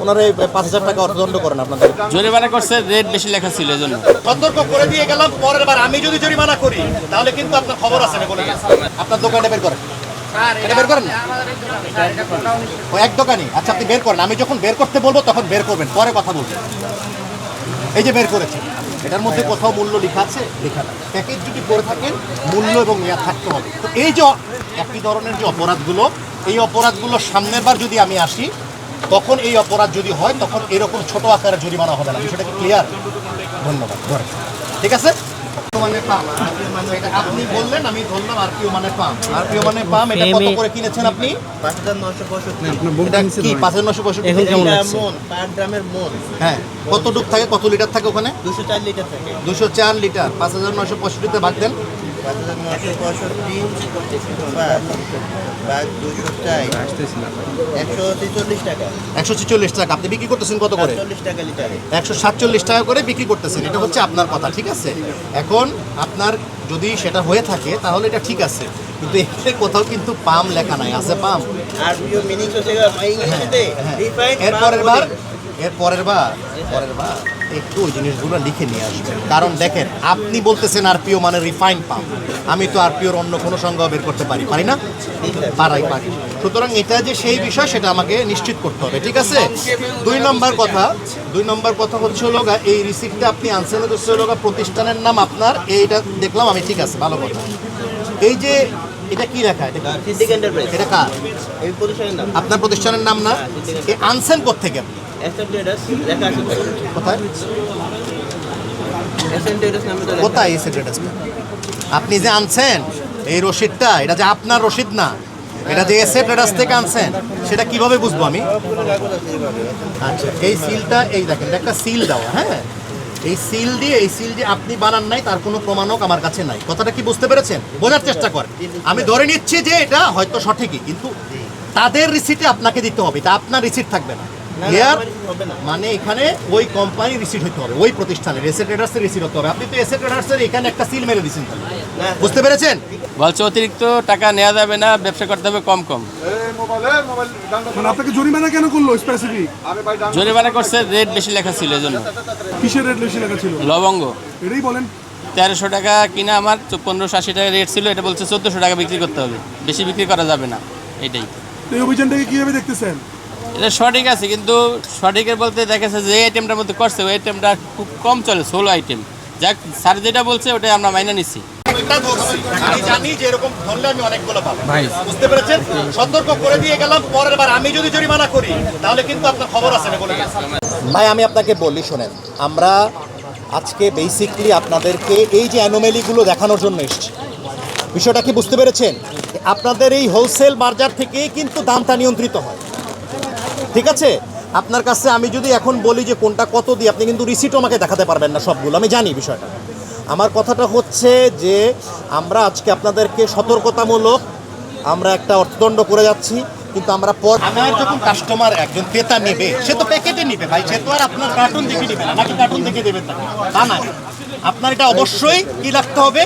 ওনারা 5,000 টাকা অর্থদণ্ড করেন আপনাদের। জরিমানা করছে, রেট বেশি লেখা ছিল এজন্য। সতর্ক করে দিয়ে গেলাম, পরের বার আমি যদি জরিমানা করি তাহলে কিন্তু আপনার খবর আছে আমি বলে গেছি। আপনার দোকানে বের করেন, এটা বের করেন না ও এক দোকানই। আচ্ছা আপনি বের করেন, আমি যখন বের করতে বলবো তখন বের করবেন, পরে কথা বলবেন। এই যে বের করেছে, এটার মধ্যে কোথাও মূল্য লেখা আছে? লেখা নাই। প্যাকেজ যদি করে থাকেন মূল্য এবং মেয়াদ থাকতে হবে। তো এই যে একই ধরনের যে অপরাধগুলো, এই অপরাধগুলো সামনের বার যদি আমি আসি তখন এই অপরাধ যদি হয় তখন এরকম ছোট আকারে জরিমানা হবে না। বিষয়টা কি ক্লিয়ার? ধন্যবাদ। ধরেন, ঠিক আছে। মানে পাম, এটা আপনি বললেন, আমি ধরলাম আরপিও মানে পাম। আরপিও মানে পাম, এটা কত করে কিনেছেন আপনি? 5,965। এটা কি 5,965 এখন কেমন এটা লাগছে? মন, 5 গ্রামের মন। হ্যাঁ, কতটুক থাকে, কত লিটার থাকে ওখানে? 204 লিটার থাকে। 204 লিটার। 5,965 তে ভাগ দেন। 5,965 ভাগ 204 146 টাকা। 146 টাকা। আপনি বিক্রি করতেছেন কত করে? 40 টাকা লিটারে। 147 টাকা করে বিক্রি করতেছেন। এটা হচ্ছে আপনার কথা, ঠিক আছে। এখন আপনার যদি সেটা হয়ে থাকে তাহলে এটা ঠিক আছে, কিন্তু এখানে কোথাও কিন্তু পাম লেখা নাই। আছে পাম? আরপিও মিনিং হচ্ছে ইংলিশে রিফাইন্ড। এরপরের বার একটু ওই জিনিসগুলো লিখে নিয়ে আসবেন। কারণ দেখেন, আপনি বলতেছেন আরপিও মানে রিফাইন্ড পাম, আমি তো আরপিওর অন্য কোনো সংজ্ঞা বের করতে পারি না? পারি। সুতরাং এটা যে সেই বিষয় সেটা আমাকে নিশ্চিত করতে হবে, ঠিক আছে। 2 নম্বর কথা হচ্ছে হলো এই রিসিপ্টটা আপনি আনছেন, হচ্ছে হলো প্রতিষ্ঠানের নাম আপনার, এইটা দেখলাম আমি, ঠিক আছে, ভালো কথা। এই যে এটা কি লেখা? সিদ্দিক এন্টারপ্রাইজ। এটা কার? এই প্রতিষ্ঠানের নাম। আপনার প্রতিষ্ঠানের নাম না? এই আনছেন কোত্থেকে আপনি? এসএম ট্রেডার্স লেখা আছে। কোথায়? এসএম ট্রেডার্স নামে তো লেখা। কোথায় এই সেক্রেটারিটা? আপনি যে আনছেন এই রসিদটা, এটা যে আপনার রসিদ না, এটা যে এসএ ট্রেডার্স থেকে আনছেন, সেটা কিভাবে বুঝবো আমি? আচ্ছা, এই সিলটা, এই দেখেন, এটা একটা সিল দেওয়া। হ্যাঁ, এই সিল দিয়ে আপনি বানান নাই তার কোনো প্রমাণক আমার কাছে নাই। কথাটা কি বুঝতে পেরেছেন? বোঝার চেষ্টা করেন। আমি ধরে নিচ্ছি যে এটা হয়তো সঠিকই, কিন্তু তাদের রিসিটে আপনাকে দিতে হবে, এটা আপনার রিসিট থাকবে না। ক্লিয়ার? মানে এখানে ওই কোম্পানির রিসিট হতে হবে, ওই প্রতিষ্ঠানের এসএ ট্রেডার্সের রিসিট হতে হবে। আপনি তো এসএ ট্রেডার্সের এখানে একটা সিল মেরে দিয়েছেন, বুঝতে পেরেছেন? বলছে অতিরিক্ত টাকা নেওয়া যাবে না, ব্যবসা করতে হবে কম। মানে আপনাকে জরিমানা কেন করলো স্পেসিফিক? জরিমানা করছে, রেট বেশি লেখা ছিল এজন্য। কিসের রেট বেশি লেখা ছিল? লবঙ্গ এটাই বলেন। 1300 টাকা কিনা, আমার 1580 টাকা রেট ছিল, এটা বলছে 1400 টাকা বিক্রি করতে হবে, বেশি বিক্রি করা যাবে না। এটাই। তো এই অভিযানটাকে কিভাবে দেখতেছেন? এটা সঠিক আছে, কিন্তু সঠিকের বলতে দেখেছে যে আইটেমটার মধ্যে করছে ওই আইটেমটা খুব কম চলে, 16 আইটেম। যাক, স্যার যেটা বলছে ওটাই আমরা মাইনে নিচ্ছি। আমি জানি যে এরকম ধরলে আমি অনেকগুলো পাবো, বুঝতে পেরেছেন? সতর্ক করে দিয়ে গেলাম, পরের বার আমি যদি জরিমানা করি তাহলে কিন্তু আপনার খবর আছে আমি বলে গেছি। ভাই আমি আপনাকে বলি, শোনেন, আমরা আজকে বেসিকলি আপনাদেরকে এই যে অ্যানোমেলিগুলো দেখানোর জন্য এসেছি। বিষয়টা কি বুঝতে পেরেছেন? আপনাদের এই হোলসেল বাজার থেকেই কিন্তু দামটা নিয়ন্ত্রিত হয়, ঠিক আছে। আপনার কাছে আমি যদি এখন বলি যে কোনটা কত দিই, আপনি কিন্তু রিসিটও আমাকে দেখাতে পারবেন না সবগুলো, আমি জানি বিষয়টা। আমার কথাটা হচ্ছে যে আমরা আজকে আপনাদেরকে সতর্কতামূলক আমরা একটা অর্থদণ্ড করে যাচ্ছি, কিন্তু আমরা আমার যখন কাস্টমার একজন ক্রেতা নেবে, সে তো প্যাকেটে নেবে ভাই, সে তো আর আপনার কার্টুন দেখে নেবে না, নাকি কার্টুন দেখে দেবেন তা না। আপনার এটা অবশ্যই কি রাখতে হবে,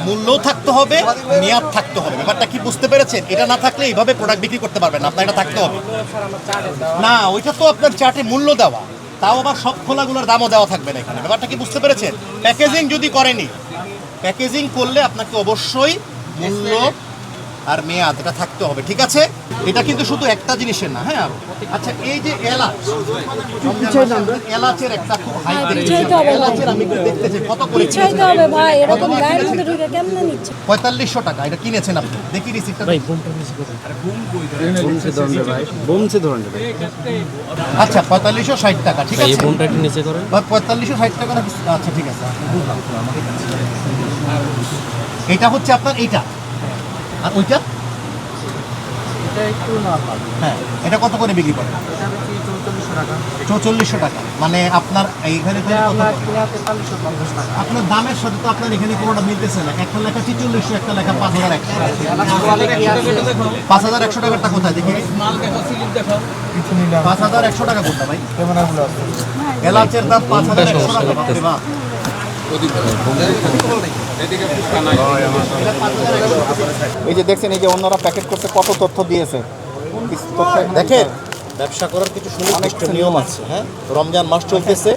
মূল্যও থাকতে হবে, মেয়াদ থাকতে হবে। ব্যাপারটা কি বুঝতে পেরেছেন? এটা না থাকলে এইভাবে প্রোডাক্ট বিক্রি করতে পারবেন না, আপনার এটা থাকতে হবে। না, ওইটা তো আপনার চার্টে মূল্য দেওয়া, তাও আবার সব খোলাগুলোর দামও দেওয়া থাকবে না এখানে। ব্যাপারটা কি বুঝতে পেরেছেন? প্যাকেজিং যদি করেনি, প্যাকেজিং করলে আপনাকে অবশ্যই মূল্য আর মেয়াদ এটা থাকতে হবে, ঠিক আছে। এটা কিন্তু শুধু একটা জিনিসের না, হ্যাঁ আরো। আচ্ছা, এই যে এলাচের একটা খুব হাই এলাচের আমি দেখতে চাই কত করে ভাই, এরকম গায়ের মধ্যে ঢুকে কেমনে নিচ্ছে? 4500 টাকা এটা কিনেছেন আপনি, দেখি রিসিপ্টটা। ভাই আচ্ছা, 4560 টাকা, ঠিক আছে। 4560 টাকা, আচ্ছা ঠিক আছে, এটা হচ্ছে আপনার এইটা, আর ওইটা হ্যাঁ, এটা কত করে বিক্রি করেন? 4400 টাকা। মানে আপনার এইখানে আপনার দামের সাথে তো আপনার এখানে কোনোটা মিলতেছে না। একটা লেখা 4400, একটা লেখা 5100। 5100 টাকাটা কোথায় দেখি? 5100 টাকা কোনটা ভাই? এলাচের দাম 5100 টাকা। এই যে দেখছেন, এই যে অন্যরা প্যাকেট করতে কত তথ্য দিয়েছে, দেখেন ব্যবসা করার কিছু সুনির্দিষ্ট নিয়ম আছে। হ্যাঁ, রমজান মাস চলতেছে,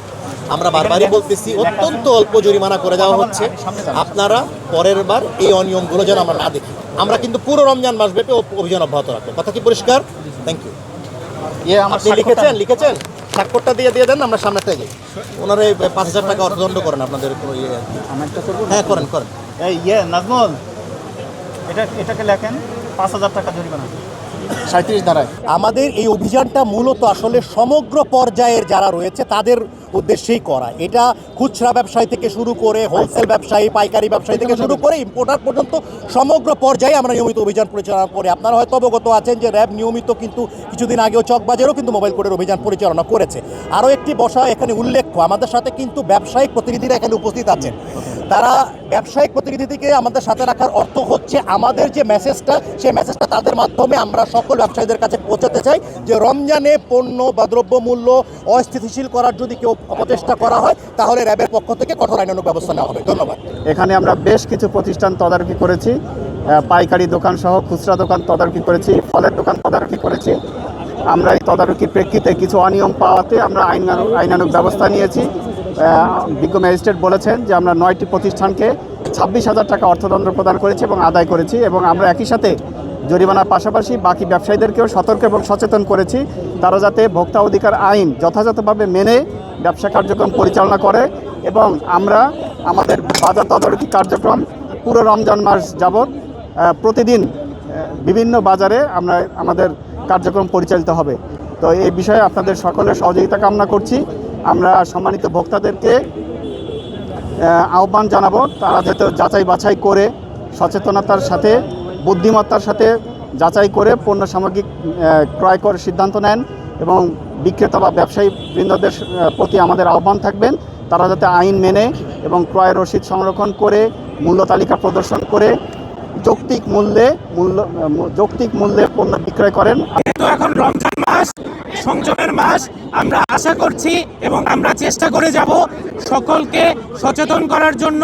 আমরা বারবারই বলতেছি অত্যন্ত অল্প জরিমানা করে দেওয়া হচ্ছে। আপনারা পরের বার এই অনিয়মগুলো যেন আমরা না দেখি। আমরা কিন্তু পুরো রমজান মাস ব্যাপী অভিযান অব্যাহত রাখবো। কথা কি পরিষ্কার? Thank you. আপনি লিখেছেন স্বাক্ষরটা দিয়ে দেন, আমরা সামনেটা যাই। ওনারা 5,000 টাকা অর্থদণ্ড করেন আপনাদের কোনো ইয়ে। হ্যাঁ, করেন। এই নাজমুল, এটাকে লেখেন 5,000 টাকা জরিমানা। 37 ধারায় আমাদের এই অভিযানটা মূলত আসলে সমগ্র পর্যায়ের যারা রয়েছে তাদের উদ্দেশ্যেই করা। এটা খুচরা ব্যবসায়ী থেকে শুরু করে হোলসেল ব্যবসায়ী, পাইকারি ব্যবসায়ী থেকে শুরু করে ইম্পোর্টার পর্যন্ত সমগ্র পর্যায়ে আমরা নিয়মিত অভিযান পরিচালনা করি। আপনারা হয়তো অবগত আছেন যে র্যাব নিয়মিত কিন্তু কিছুদিন আগেও চকবাজারেও কিন্তু মোবাইল কোর্টের অভিযান পরিচালনা করেছে। আরও একটি বিষয় এখানে উল্লেখ্য, আমাদের সাথে কিন্তু ব্যবসায়িক প্রতিনিধিরা এখানে উপস্থিত আছেন। তারা ব্যবসায়িক প্রতিনিধিকে আমাদের সাথে রাখার অর্থ হচ্ছে আমাদের যে মেসেজটা, সেই মেসেজটা তাদের মাধ্যমে আমরা সকল ব্যবসায়ীদের কাছে পৌঁছাতে চাই যে রমজানে পণ্য বা দ্রব্যমূল্য অস্থিতিশীল করার যদি কেউ অপচেষ্টা করা হয় তাহলে র্যাবের পক্ষ থেকে কঠোর আইনানুগ ব্যবস্থা নেওয়া হবে। ধন্যবাদ। এখানে আমরা বেশ কিছু প্রতিষ্ঠান তদারকি করেছি, পাইকারি দোকান সহ খুচরা দোকান তদারকি করেছি, ফলের দোকান তদারকি করেছি। আমরা এই তদারকির প্রেক্ষিতে কিছু অনিয়ম পাওয়াতে আমরা আইনানুগ ব্যবস্থা নিয়েছি। বিজ্ঞ ম্যাজিস্ট্রেট বলেছেন যে আমরা 9টি প্রতিষ্ঠানকে 26,000 টাকা অর্থদণ্ড প্রদান করেছি এবং আদায় করেছি, এবং আমরা একই সাথে জরিমানার পাশাপাশি বাকি ব্যবসায়ীদেরকেও সতর্ক এবং সচেতন করেছি তারা যাতে ভোক্তা অধিকার আইন যথাযথভাবে মেনে ব্যবসা কার্যক্রম পরিচালনা করে। এবং আমরা আমাদের বাজার তদারকি কার্যক্রম পুরো রমজান মাস যাবৎ প্রতিদিন বিভিন্ন বাজারে আমাদের কার্যক্রম পরিচালিত হবে। তো এই বিষয়ে আপনাদের সকলের সহযোগিতা কামনা করছি। আমরা সম্মানিত ভোক্তাদেরকে আহ্বান জানাবো তারা যাতে যাচাই বাছাই করে সচেতনতার সাথে বুদ্ধিমত্তার সাথে যাচাই করে পণ্য সামগ্রী ক্রয় করার সিদ্ধান্ত নেন, এবং বিক্রেতা বা ব্যবসায়ী বৃন্দদের প্রতি আমাদের আহ্বান থাকবেন তারা যাতে আইন মেনে এবং ক্রয় রসিদ সংরক্ষণ করে মূল্য তালিকা প্রদর্শন করে যৌক্তিক মূল্যে পণ্য বিক্রয় করেন। তো এখন রমজান মাস সংযমের মাস, আমরা আশা করছি এবং আমরা চেষ্টা করে যাব সকলকে সচেতন করার জন্য,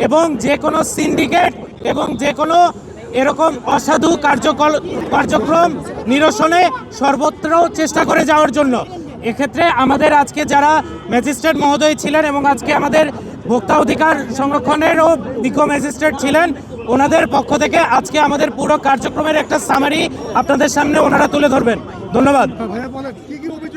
এবং যে কোনো সিন্ডিকেট এবং যে কোনো এরকম অসাধু কার্যক্রম নিরসনে সর্বত্র চেষ্টা করে যাওয়ার জন্য। এক্ষেত্রে আমাদের আজকে যারা ম্যাজিস্ট্রেট মহোদয় ছিলেন এবং আজকে আমাদের ভোক্তা অধিকার সংরক্ষণেরও বিজ্ঞ ম্যাজিস্ট্রেট ছিলেন, ওনাদের পক্ষ থেকে আজকে আমাদের পুরো কার্যক্রমের একটা সামারি আপনাদের সামনে ওনারা তুলে ধরবেন। ধন্যবাদ। ভাইয়া বলেন কি অভিযোগ